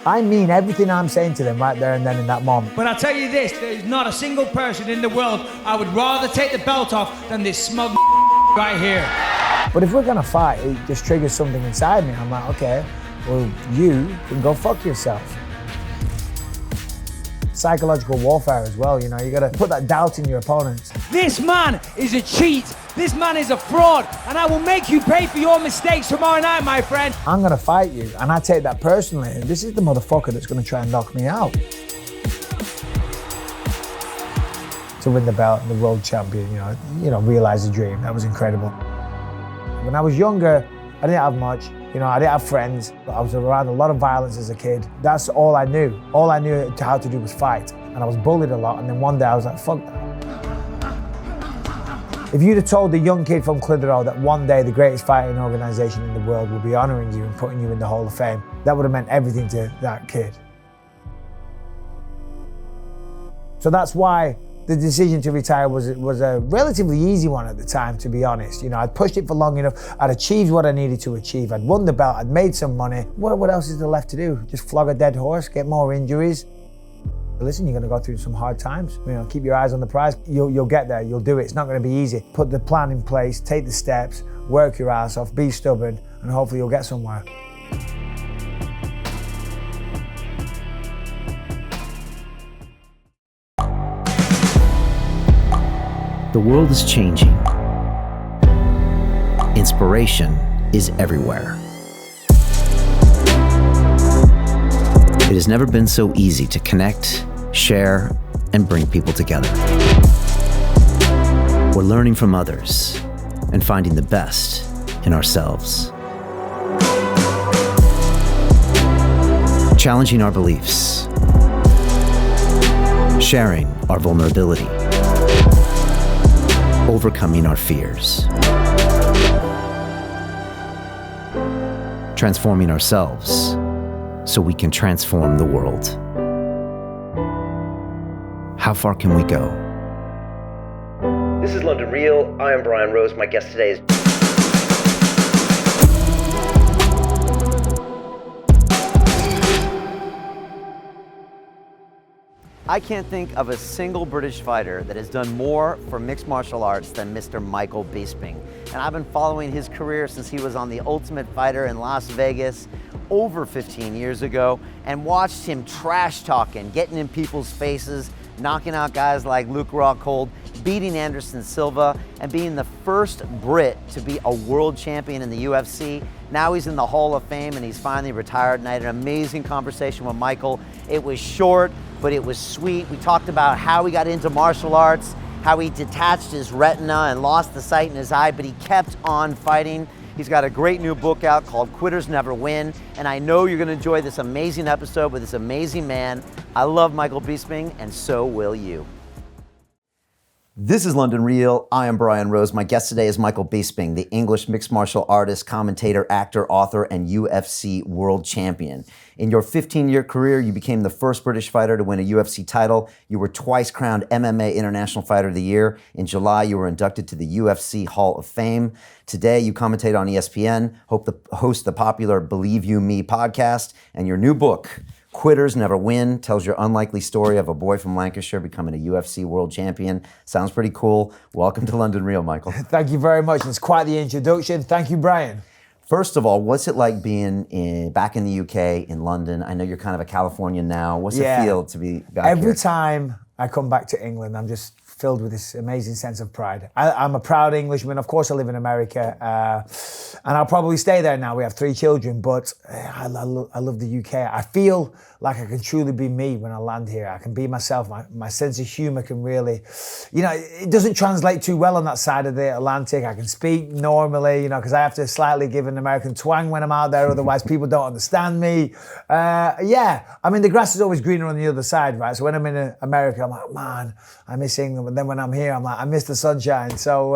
I mean everything I'm saying to them right there and then in that moment. But I'll tell you this, there's not a single person in the world I would rather take the belt off than this smug right here. But if we're gonna fight, it just triggers something inside me. I'm like, okay, well, you can go fuck yourself. Psychological warfare as well, you know, you gotta put that doubt in your opponents. This man is a cheat. This man is a fraud, and I will make you pay for your mistakes tomorrow night, my friend. I'm gonna fight you, and I take that personally. And this is the motherfucker that's gonna try and knock me out. To win the belt and the world champion, you know, realize the dream. That was incredible. When I was younger, I didn't have much. You know, I didn't have friends. I was around a lot of violence as a kid. That's all I knew. All I knew how to do was fight. And I was bullied a lot. And then one day I was like, fuck that. If you'd have told the young kid from Clitheroe that one day the greatest fighting organization in the world will be honoring you and putting you in the Hall of Fame, that would have meant everything to that kid. So that's why the decision to retire was a relatively easy one at the time, to be honest. You know, I'd pushed it for long enough. I'd achieved what I needed to achieve. I'd won the belt. I'd made some money. What else is there left to do? Just flog a dead horse, get more injuries? But listen, you're going to go through some hard times. You know, keep your eyes on the prize. You'll get there. You'll do it. It's not going to be easy. Put the plan in place. Take the steps. Work your ass off. Be stubborn, and hopefully you'll get somewhere. The world is changing. Inspiration is everywhere. It has never been so easy to connect, share, and bring people together. We're learning from others and finding the best in ourselves. Challenging our beliefs. Sharing our vulnerability. Overcoming our fears. Transforming ourselves so we can transform the world. How far can we go? This is London Real. I am Brian Rose. My guest today is... I can't think of a single British fighter that has done more for mixed martial arts than Mr. Michael Bisping. And I've been following his career since he was on The Ultimate Fighter in Las Vegas over 15 years ago, and watched him trash talking, getting in people's faces, knocking out guys like Luke Rockhold, beating Anderson Silva, and being the first Brit to be a world champion in the UFC. Now he's in the Hall of Fame and he's finally retired, and I had an amazing conversation with Michael. It was short, but it was sweet. We talked about how he got into martial arts, how he detached his retina and lost the sight in his eye, but he kept on fighting. He's got a great new book out called Quitters Never Win, and I know you're gonna enjoy this amazing episode with this amazing man. I love Michael Bisping, and so will you. This is London Real. I am Brian Rose. My guest today is Michael Bisping, the English mixed martial artist, commentator, actor, author, and UFC world champion. In your 15-year career, you became the first British fighter to win a UFC title. You were twice crowned MMA International Fighter of the Year. In July, you were inducted to the UFC Hall of Fame. Today, you commentate on ESPN, host the popular Believe You Me podcast, and your new book, Quitters Never Win, tells your unlikely story of a boy from Lancashire becoming a UFC world champion. Sounds pretty cool. Welcome to London Real, Michael. Thank you very much. It's quite the introduction. Thank you, Brian. First of all, what's it like being back in the UK, in London? I know you're kind of a Californian now. What's it feel to be back here? Every time I come back to England, I'm just filled with this amazing sense of pride. I'm a proud Englishman. Of course, I live in America, and I'll probably stay there now. We have 3 children, but I love the UK. I feel like I can truly be me when I land here. I can be myself. My sense of humor can really, it doesn't translate too well on that side of the Atlantic. I can speak normally, because I have to slightly give an American twang when I'm out there. Otherwise, people don't understand me. The grass is always greener on the other side, right? So when I'm in America, I'm like, man, I miss England. But then when I'm here, I'm like, I miss the sunshine. So,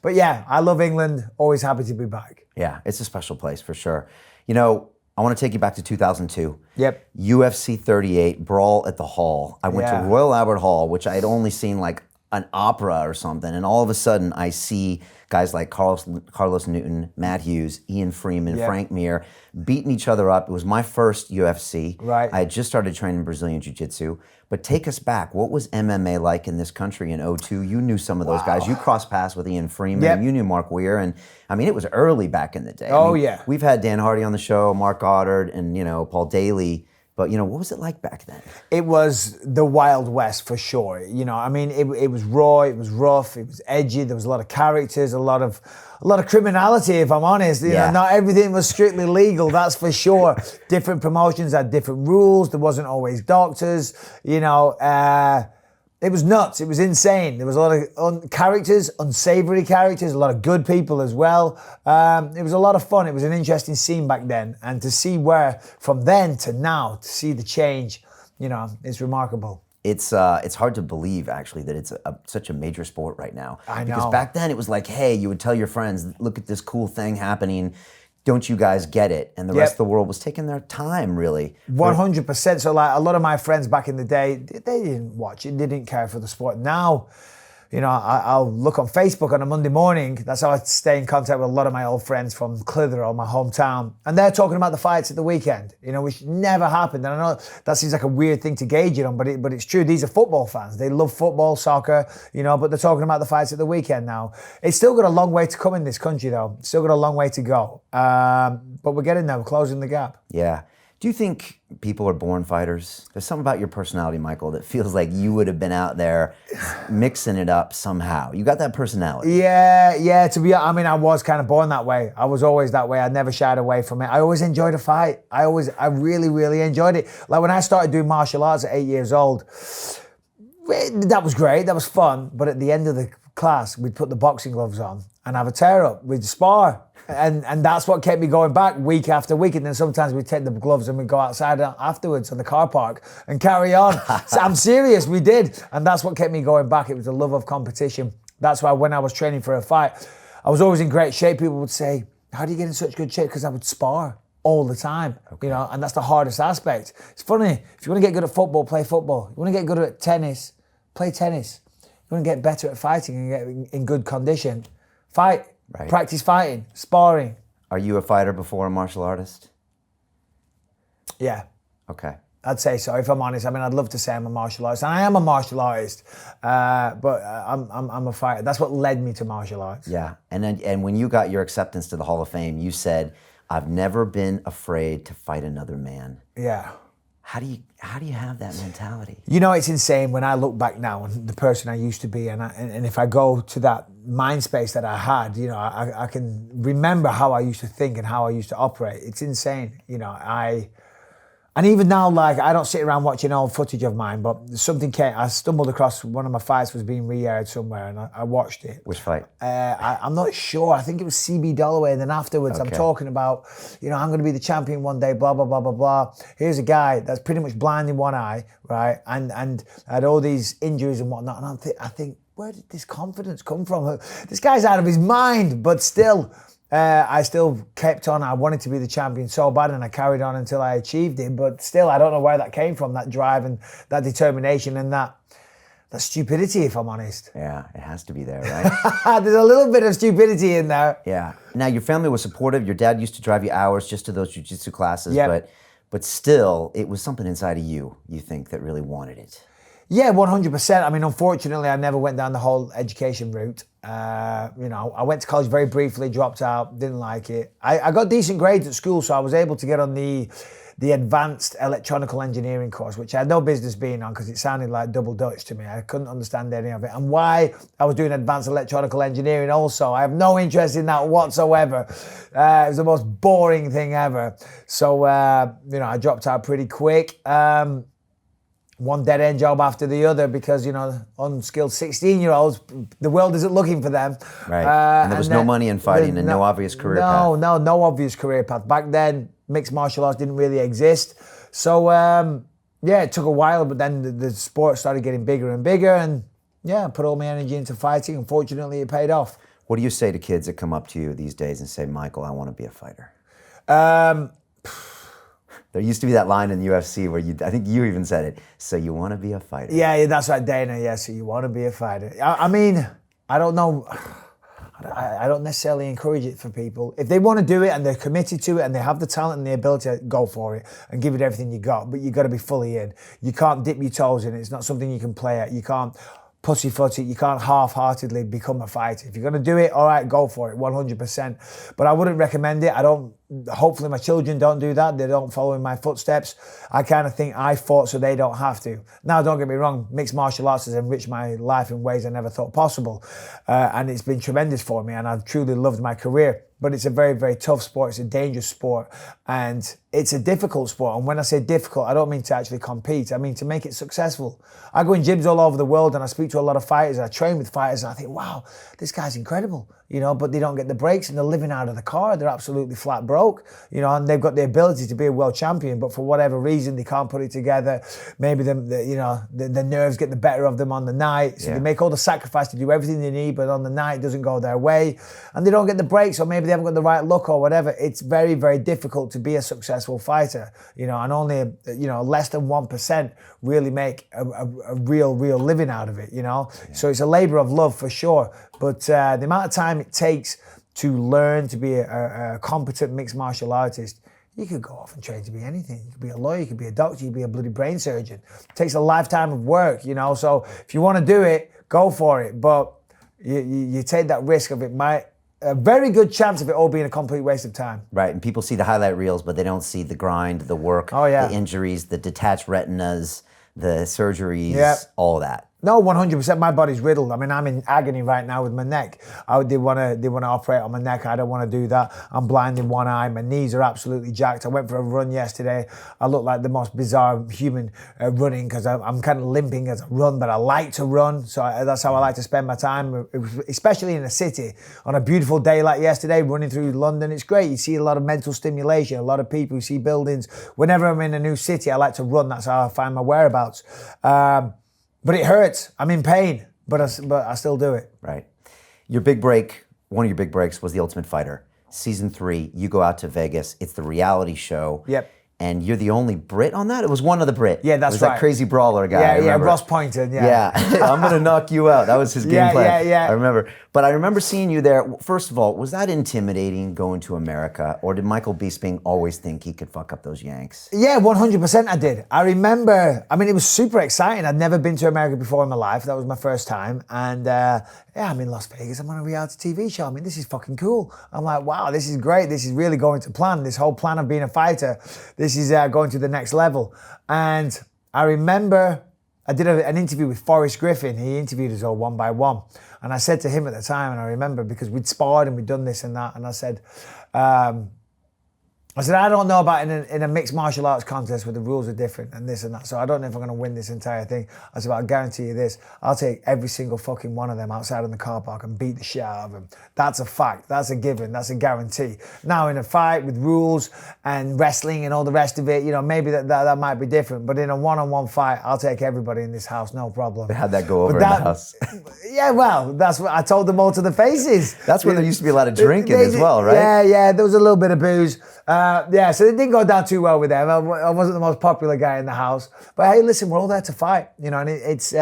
but yeah, I love England. Always happy to be back. Yeah, it's a special place for sure. I want to take you back to 2002. Yep. UFC 38, Brawl at the Hall. I went to Royal Albert Hall, which I had only seen like an opera or something, and all of a sudden I see guys like Carlos Newton, Matt Hughes, Ian Freeman, Frank Mir beating each other up. It was my first UFC. Right. I had just started training Brazilian Jiu-Jitsu. But take us back. What was MMA like in this country in 2002? You knew some of those guys. You crossed paths with Ian Freeman. You knew Mark Weir. And I mean, it was early back in the day. Oh, I mean, yeah. We've had Dan Hardy on the show, Mark Goddard, and, Paul Daly. But, what was it like back then? It was the Wild West for sure. I mean, it was raw, it was rough, it was edgy. There was a lot of characters, a lot of criminality, if I'm honest. You know, not everything was strictly legal, that's for sure. Different promotions had different rules. There wasn't always doctors. It was nuts. It was insane. There was a lot of characters, unsavory characters, a lot of good people as well. It was a lot of fun. It was an interesting scene back then. And to see where, from then to now, to see the change, it's remarkable. It's hard to believe, actually, that it's such a major sport right now. I know. Because back then it was like, hey, you would tell your friends, look at this cool thing happening. Don't you guys get it? And the rest of the world was taking their time, really. 100%. So, like, a lot of my friends back in the day, they didn't watch it, they didn't care for the sport. Now, I'll look on Facebook on a Monday morning. That's how I stay in contact with a lot of my old friends from Clitheroe, my hometown. And they're talking about the fights at the weekend, which never happened. And I know that seems like a weird thing to gauge it on, but it's true. These are football fans. They love football, soccer, but they're talking about the fights at the weekend now. It's still got a long way to come in this country, though. It's still got a long way to go. But we're getting there. We're closing the gap. Yeah. Do you think people are born fighters? There's something about your personality, Michael, that feels like you would have been out there mixing it up somehow. You got that personality. Yeah. I was kind of born that way. I was always that way. I never shied away from it. I always enjoyed a fight. I really, really enjoyed it. Like when I started doing martial arts at 8 years old, that was great. That was fun. But at the end of the class, we'd put the boxing gloves on and have a tear up. We'd spar. And that's what kept me going back week after week. And then sometimes we'd take the gloves and we'd go outside afterwards in the car park and carry on. So I'm serious, we did. And that's what kept me going back. It was a love of competition. That's why when I was training for a fight, I was always in great shape. People would say, how do you get in such good shape? Because I would spar all the time, and that's the hardest aspect. It's funny, if you want to get good at football, play football. You want to get good at tennis, play tennis. You want to get better at fighting and get in good condition, fight. Right. Practice fighting, sparring. Are you a fighter before a martial artist? Yeah. Okay. I'd say so, if I'm honest. I mean, I'd love to say I'm a martial artist, and I am a martial artist, but I'm a fighter. That's what led me to martial arts. Yeah, and when you got your acceptance to the Hall of Fame, you said, "I've never been afraid to fight another man." Yeah. How do you have that mentality? It's insane when I look back now and the person I used to be, and if I go to that mind space that I had, I can remember how I used to think and how I used to operate. It's insane, And even now, like, I don't sit around watching old footage of mine, but something came. I stumbled across one of my fights was being re-aired somewhere, and I watched it. Which fight? I'm not sure. I think it was CB Dollaway, and then afterwards I'm talking about, I'm going to be the champion one day, blah, blah, blah, blah, blah. Here's a guy that's pretty much blind in one eye, right? And had all these injuries and whatnot, and I think, where did this confidence come from? This guy's out of his mind, but still... I still kept on. I wanted to be the champion so bad, and I carried on until I achieved it. But still, I don't know where that came from, that drive and that determination and that stupidity, if I'm honest. Yeah, it has to be there, right? There's a little bit of stupidity in there. Yeah. Now, your family was supportive. Your dad used to drive you hours just to those jiu-jitsu classes. Yep. But still, it was something inside of you think, that really wanted it. Yeah, 100%. I mean, unfortunately, I never went down the whole education route. I went to college very briefly, dropped out, didn't like it. I got decent grades at school, so I was able to get on the advanced electronical engineering course, which I had no business being on because it sounded like double Dutch to me. I couldn't understand any of it. And why I was doing advanced electronical engineering also, I have no interest in that whatsoever. It was the most boring thing ever. So, I dropped out pretty quick. One dead-end job after the other because, unskilled 16-year-olds, the world isn't looking for them. Right. And there was no money in fighting and no obvious career path. No obvious career path. Back then, mixed martial arts didn't really exist. So, it took a while, but then the sport started getting bigger and bigger, and, I put all my energy into fighting. Unfortunately, it paid off. What do you say to kids that come up to you these days and say, Michael, I want to be a fighter? There used to be that line in the UFC where I think you even said it. So you want to be a fighter? Yeah, that's right, Dana. Yeah, so you want to be a fighter. I mean, I don't know. I don't necessarily encourage it for people. If they want to do it and they're committed to it and they have the talent and the ability, go for it and give it everything you got. But you got to be fully in. You can't dip your toes in it. It's not something you can play at. You can't pussyfoot it. You can't half-heartedly become a fighter. If you're going to do it, all right, go for it, 100%. But I wouldn't recommend it. Hopefully my children don't do that. They don't follow in my footsteps. I kind of think I fought so they don't have to. Now, don't get me wrong, mixed martial arts has enriched my life in ways I never thought possible. And it's been tremendous for me, and I've truly loved my career. But it's a very, very tough sport. It's a dangerous sport, and it's a difficult sport. And when I say difficult, I don't mean to actually compete. I mean to make it successful. I go in gyms all over the world and I speak to a lot of fighters. I train with fighters and I think, wow, this guy's incredible. But they don't get the breaks and they're living out of the car. They're absolutely flat broke, and they've got the ability to be a world champion, but for whatever reason, they can't put it together. Maybe the nerves get the better of them on the night. So they make all the sacrifice to do everything they need, but on the night it doesn't go their way and they don't get the breaks, or maybe they haven't got the right look or whatever. It's very, very difficult to be a successful fighter, and only, less than 1% really make a real living out of it, So it's a labor of love for sure. But the amount of time it takes to learn to be a competent mixed martial artist, you could go off and train to be anything. You could be a lawyer, you could be a doctor, you could be a bloody brain surgeon. It takes a lifetime of work, So if you want to do it, go for it. But you take that risk of a very good chance of it all being a complete waste of time. Right, and people see the highlight reels, but they don't see the grind, the work, the injuries, the detached retinas, the surgeries, all that. No, 100%. My body's riddled. I mean, I'm in agony right now with my neck. They want to operate on my neck. I don't want to do that. I'm blind in one eye. My knees are absolutely jacked. I went for a run yesterday. I look like the most bizarre human running because I'm kind of limping as I run, but I like to run. So that's how I like to spend my time, especially in a city. On a beautiful day like yesterday, running through London, it's great. You see a lot of mental stimulation, a lot of people, you see buildings. Whenever I'm in a new city, I like to run. That's how I find my whereabouts. But it hurts. I'm in pain, but I still do it. Right. Your big break, one of your big breaks was The Ultimate Fighter. Season 3, you go out to Vegas. It's the reality show. Yep. And you're the only Brit on that? It was one of the Brit. Yeah, that's right. It was right. that crazy brawler guy. Yeah, Ross Poynton, Yeah, I'm going to knock you out. That was his game plan. Yeah. I remember. But I remember seeing you there. First of all, was that intimidating going to America? Or did Michael Bisping always think he could fuck up those Yanks? Yeah, 100% I did. I remember, it was super exciting. I'd never been to America before in my life. That was my first time. And I'm in Las Vegas. I'm on a reality TV show. This is fucking cool. I'm like, wow, this is great. This is really going to plan. This whole plan of being a fighter, this is going to the next level. And I remember I did an interview with Forrest Griffin. He interviewed us all one by one. And I said to him at the time, and I remember because we'd sparred and we'd done this and that, and I said, I don't know about in a mixed martial arts contest where the rules are different and this and that. So I don't know if I'm going to win this entire thing. I said, but I guarantee you this, I'll take every single fucking one of them outside in the car park and beat the shit out of them. That's a fact. That's a given. That's a guarantee. Now in a fight with rules and wrestling and all the rest of it, maybe that might be different. But in a one-on-one fight, I'll take everybody in this house, no problem. How'd that go over in the house? Yeah, well, that's what I told them all to the faces. That's when there used to be a lot of drinking as well, right? Yeah, there was a little bit of booze. So it didn't go down too well with them. I wasn't the most popular guy in the house. But hey, listen, we're all there to fight, and it's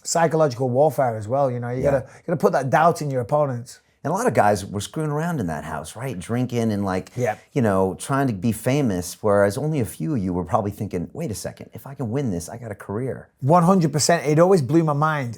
psychological warfare as well. You gotta put that doubt in your opponents. And a lot of guys were screwing around in that house, right? Drinking and trying to be famous, whereas only a few of you were probably thinking, wait a second, if I can win this, I got a career. 100%. It always blew my mind.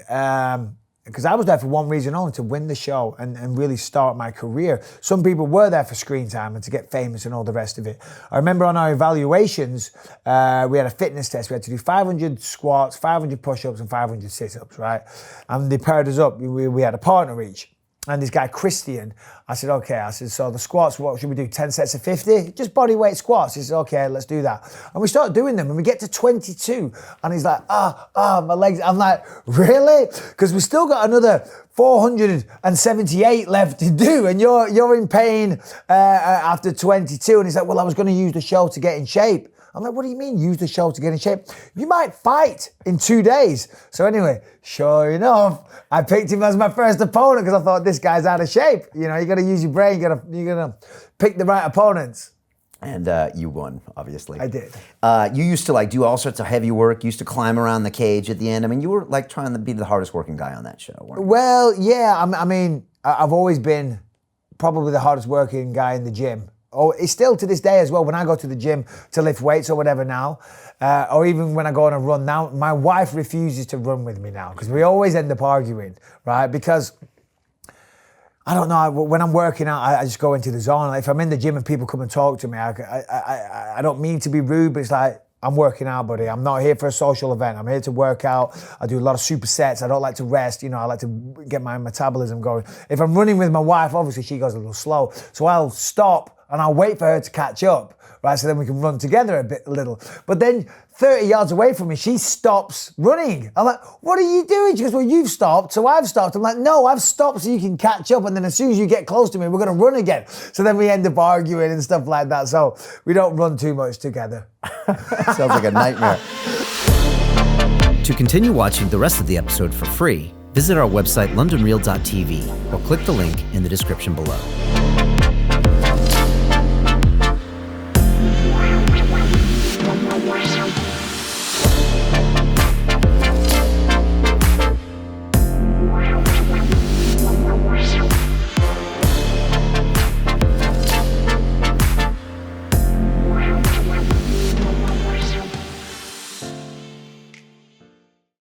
Because I was there for one reason only, to win the show and really start my career. Some people were there for screen time and to get famous and all the rest of it. I remember on our evaluations, we had a fitness test. We had to do 500 squats, 500 push-ups and 500 sit-ups, right? And they paired us up. We had a partner each. And this guy, Christian, I said, okay. I said, so the squats, what should we do? 10 sets of 50? Just body weight squats. He said, okay, let's do that. And we started doing them and we get to 22. And he's like, my legs. I'm like, really? Because we still got another 478 left to do. And you're in pain after 22. And he's like, well, I was going to use the show to get in shape. I'm like, what do you mean use the show to get in shape? You might fight in 2 days. So anyway, sure enough, I picked him as my first opponent because I thought this guy's out of shape. You got to use your brain. You got to pick the right opponents. And you won, obviously. I did. You used to like do all sorts of heavy work. You used to climb around the cage at the end. I mean, you were like trying to be the hardest working guy on that show, weren't you? Well, yeah. I mean, I've always been probably the hardest working guy in the gym. Oh, it's still to this day as well. When I go to the gym to lift weights or whatever now, or even when I go on a run now, my wife refuses to run with me now because we always end up arguing, right? Because I don't know, when I'm working out, I just go into the zone. If I'm in the gym and people come and talk to me, I don't mean to be rude, but it's like, I'm working out, buddy. I'm not here for a social event. I'm here to work out. I do a lot of supersets. I don't like to rest. You know, I like to get my metabolism going. If I'm running with my wife, obviously she goes a little slow. So I'll stop and I'll wait for her to catch up, right? So then we can run together a little. But then 30 yards away from me, she stops running. I'm like, what are you doing? She goes, well, you've stopped, so I've stopped. I'm like, no, I've stopped so you can catch up. And then as soon as you get close to me, we're going to run again. So then we end up arguing and stuff like that. So we don't run too much together. Sounds like a nightmare. To continue watching the rest of the episode for free, visit our website londonreal.tv or click the link in the description below.